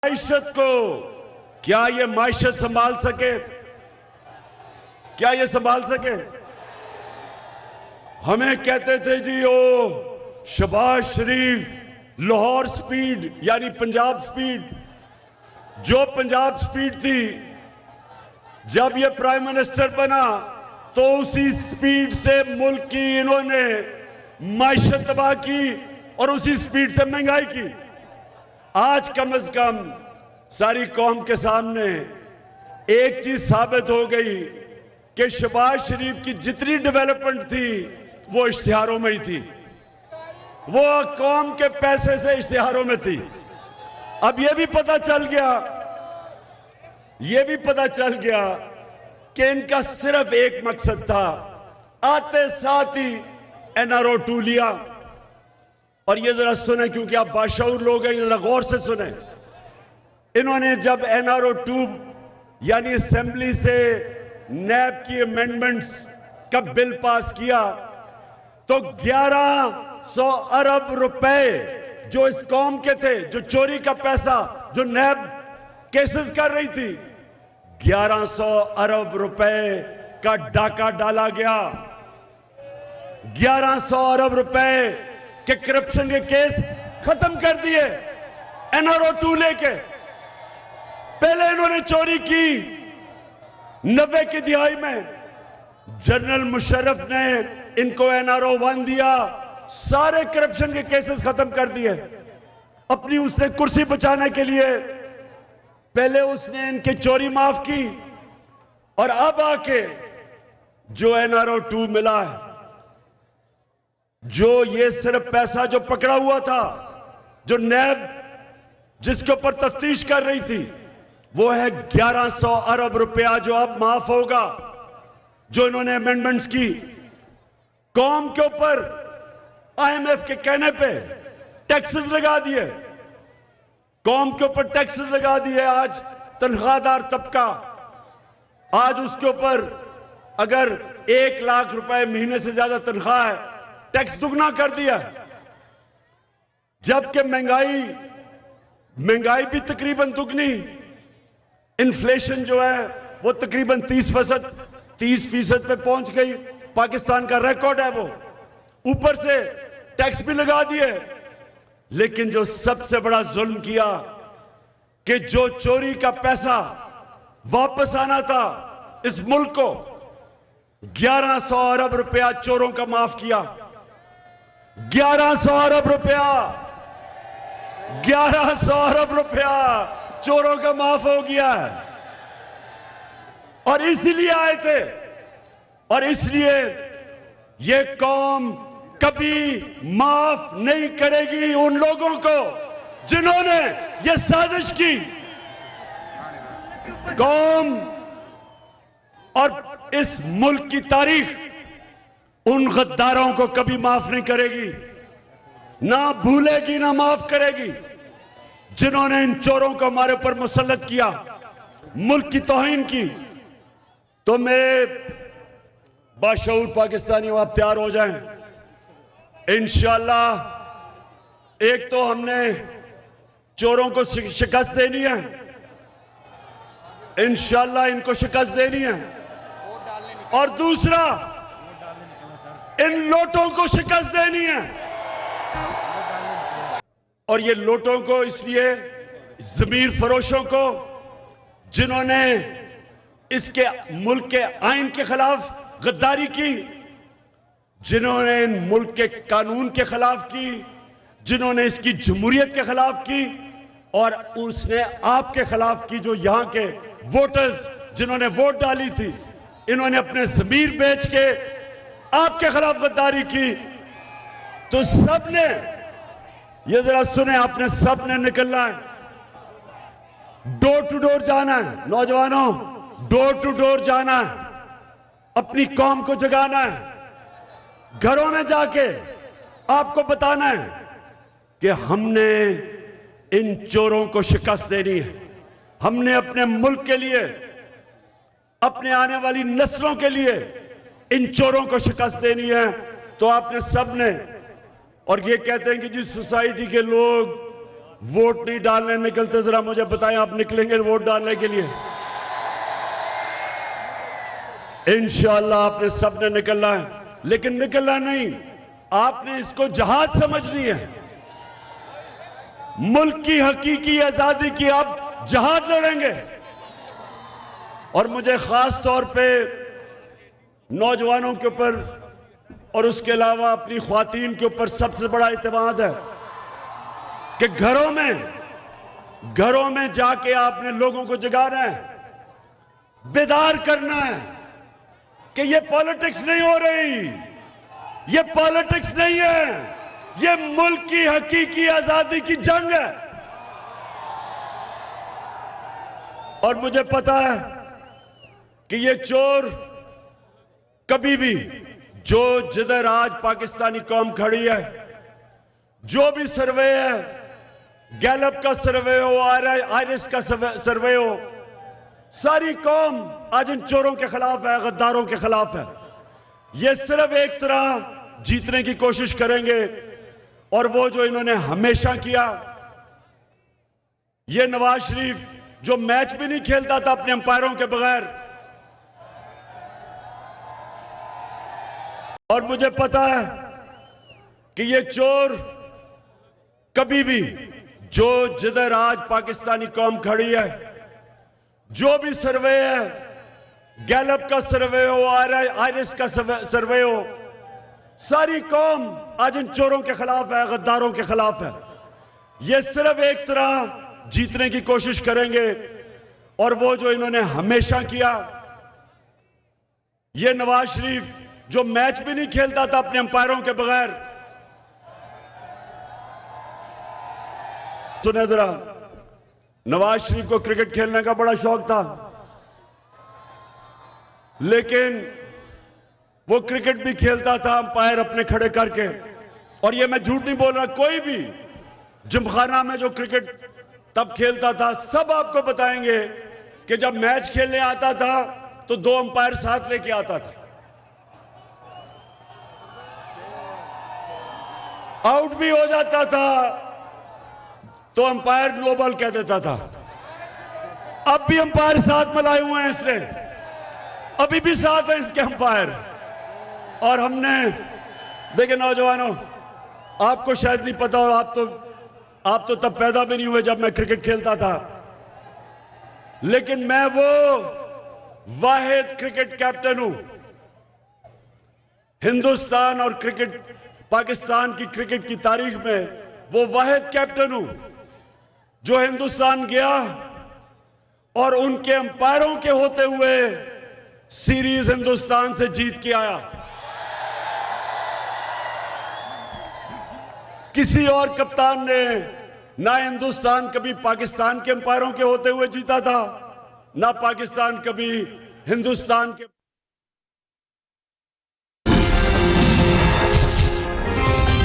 माइशत को क्या ये माइशत संभाल सके? क्या ये संभाल सके? हमें कहते थे जी ओ शहबाज शरीफ लाहौर स्पीड यानी पंजाब स्पीड, जो पंजाब स्पीड थी जब ये प्राइम मिनिस्टर बना तो उसी स्पीड से मुल्क की इन्होंने माइशत तबाह की और उसी स्पीड से महंगाई की। आज कम से कम सारी कौम के सामने एक चीज साबित हो गई कि शहबाज शरीफ की जितनी डेवलपमेंट थी वो इश्तिहारों में ही थी, वो कौम के पैसे से इश्तिहारों में थी। अब ये भी पता चल गया कि इनका सिर्फ एक मकसद था, आते साथ ही एनआरओ 2 लिया। और ये जरा सुने क्योंकि आप बाशऊर लोग हैं, जरा गौर से सुने। इन्होंने जब एनआरओ 2 यानी असेंबली से नैब की अमेंडमेंट्स का बिल पास किया तो 1100 अरब रुपए जो इस कौम के थे, जो चोरी का पैसा जो नैब केसेस कर रही थी, 1100 अरब रुपए का डाका डाला गया। 1100 अरब रुपए के करप्शन के केस खत्म कर दिए एनआरओ 2 लेके। पहले इन्होंने चोरी की 90 की दिहाई में, जनरल मुशर्रफ ने इनको एनआरओ 1 दिया, सारे करप्शन के केसेस खत्म कर दिए। अपनी उसने कुर्सी बचाने के लिए पहले उसने इनकी चोरी माफ की और अब आके जो एनआरओ 2 मिला है, जो ये सिर्फ पैसा जो पकड़ा हुआ था, जो नैब जिसके ऊपर तफ्तीश कर रही थी, वो है 1100 अरब रुपया जो अब माफ होगा। जो इन्होंने अमेंडमेंट्स की, कौम के ऊपर आईएमएफ के कहने पे टैक्सेस लगा दिए, कौम के ऊपर टैक्सेस लगा दिए। आज तनख्वाहदार तबका, आज उसके ऊपर अगर 1 लाख रुपए महीने से ज्यादा तनख्वाह है, टैक्स दुगना कर दिया। जबकि महंगाई भी तकरीबन दुगनी, इन्फ्लेशन जो है वो तकरीबन 30% पे पहुंच गई। पाकिस्तान का रिकॉर्ड है वो। ऊपर से टैक्स भी लगा दिए। लेकिन जो सबसे बड़ा जुल्म किया कि जो चोरी का पैसा वापस आना था इस मुल्क को, 1100 अरब रुपया चोरों का माफ किया। 1100 अरब रुपया, 1100 अरब रुपया चोरों का माफ हो गया है। और इसलिए आए थे, और इसलिए ये कौम कभी माफ नहीं करेगी उन लोगों को जिन्होंने ये साजिश की। कौम और इस मुल्क की तारीख उन गद्दारों को कभी माफ नहीं करेगी, ना भूलेगी ना माफ करेगी, जिन्होंने इन चोरों को हमारे ऊपर मुसल्लत किया, मुल्क की तौहीन की। तो मेरे बाशऊर पाकिस्तानियों, आप तैयार हो जाएं। इंशाअल्लाह एक तो हमने चोरों को शिकस्त देनी है, इंशाअल्लाह इनको शिकस्त देनी है, और दूसरा इन लोटों को शिकस्त देनी है। और ये लोटों को इसलिए, जमीर फरोशों को जिन्होंने इसके मुल्क के आइन के खिलाफ गद्दारी की, जिन्होंने इन मुल्क के कानून के खिलाफ की, जिन्होंने इसकी जमहूरियत के खिलाफ की, और उसने आपके खिलाफ की, जो यहां के वोटर्स जिन्होंने वोट डाली थी, इन्होंने अपने जमीर बेच के आपके खिलाफ गद्दारी की। तो सबने, ये जरा सुने, आपने सबने निकलना है, डोर टू डोर जाना है। नौजवानों, डोर टू डोर जाना है, अपनी कौम को जगाना है, घरों में जाके आपको बताना है कि हमने इन चोरों को शिकस्त देनी है। हमने अपने मुल्क के लिए, अपने आने वाली नस्लों के लिए इन चोरों को शिकस्त देनी है। तो आपने सबने, और ये कहते हैं कि जिस सोसाइटी के लोग वोट नहीं डालने निकलते, जरा मुझे बताएं आप निकलेंगे वोट डालने के लिए? इंशाअल्लाह आपने सबने निकलना है, लेकिन निकलना नहीं, आपने इसको जहाद समझनी है। मुल्क की हकीकी आजादी की आप जहाद लड़ेंगे। और मुझे खास तौर पे नौजवानों के ऊपर और उसके अलावा अपनी ख्वातीन के ऊपर सबसे बड़ा इत्मीनान है कि घरों में जाके आपने लोगों को जगाना है, बेदार करना है कि ये पॉलिटिक्स नहीं हो रही, ये पॉलिटिक्स नहीं है, ये मुल्क की हकीकी आजादी की जंग है। और मुझे पता है कि ये चोर कभी भी, जिधर आज पाकिस्तानी कौम खड़ी है, जो भी सर्वे है, गैलप का सर्वे हो, आयरिस का सर्वे हो, सारी कौम आज इन चोरों के खिलाफ है, गद्दारों के खिलाफ है। ये सिर्फ एक तरह जीतने की कोशिश करेंगे, और वो जो इन्होंने हमेशा किया, ये नवाज शरीफ जो मैच भी नहीं खेलता था अपने अंपायरों के बगैर। और मुझे पता है कि ये चोर कभी भी, जिधर आज पाकिस्तानी कौम खड़ी है, जो भी सर्वे है, गैलप का सर्वे हो, आयरिस का सर्वे हो, सारी कौम आज इन चोरों के खिलाफ है, गद्दारों के खिलाफ है। ये सिर्फ एक तरह जीतने की कोशिश करेंगे, और वो जो इन्होंने हमेशा किया, ये नवाज शरीफ जो मैच भी नहीं खेलता था अपने अंपायरों के बगैर। सुने जरा, नवाज शरीफ को क्रिकेट खेलने का बड़ा शौक था, लेकिन वो क्रिकेट भी खेलता था अंपायर अपने खड़े करके। और ये मैं झूठ नहीं बोल रहा, कोई भी जिमखाना में जो क्रिकेट तब खेलता था, सब आपको बताएंगे कि जब मैच खेलने आता था तो 2 अंपायर साथ लेके आता था। आउट भी हो जाता था तो अंपायर नो बॉल कह देता था। अब भी अंपायर साथ में लाए हुए हैं इसने, अभी भी साथ है इसके अंपायर। और हमने, देखिए नौजवानों, आपको शायद नहीं पता, और आप तो तब पैदा भी नहीं हुए जब मैं क्रिकेट खेलता था, लेकिन मैं वो वाहिद क्रिकेट कैप्टन हूं, हिंदुस्तान और पाकिस्तान की क्रिकेट की तारीख में वो वाहिद कैप्टन हूं जो हिंदुस्तान गया और उनके अंपायरों के होते हुए सीरीज हिंदुस्तान से जीत के आया। किसी और कप्तान ने ना हिंदुस्तान कभी पाकिस्तान के अंपायरों के होते हुए जीता था, ना पाकिस्तान कभी हिंदुस्तान के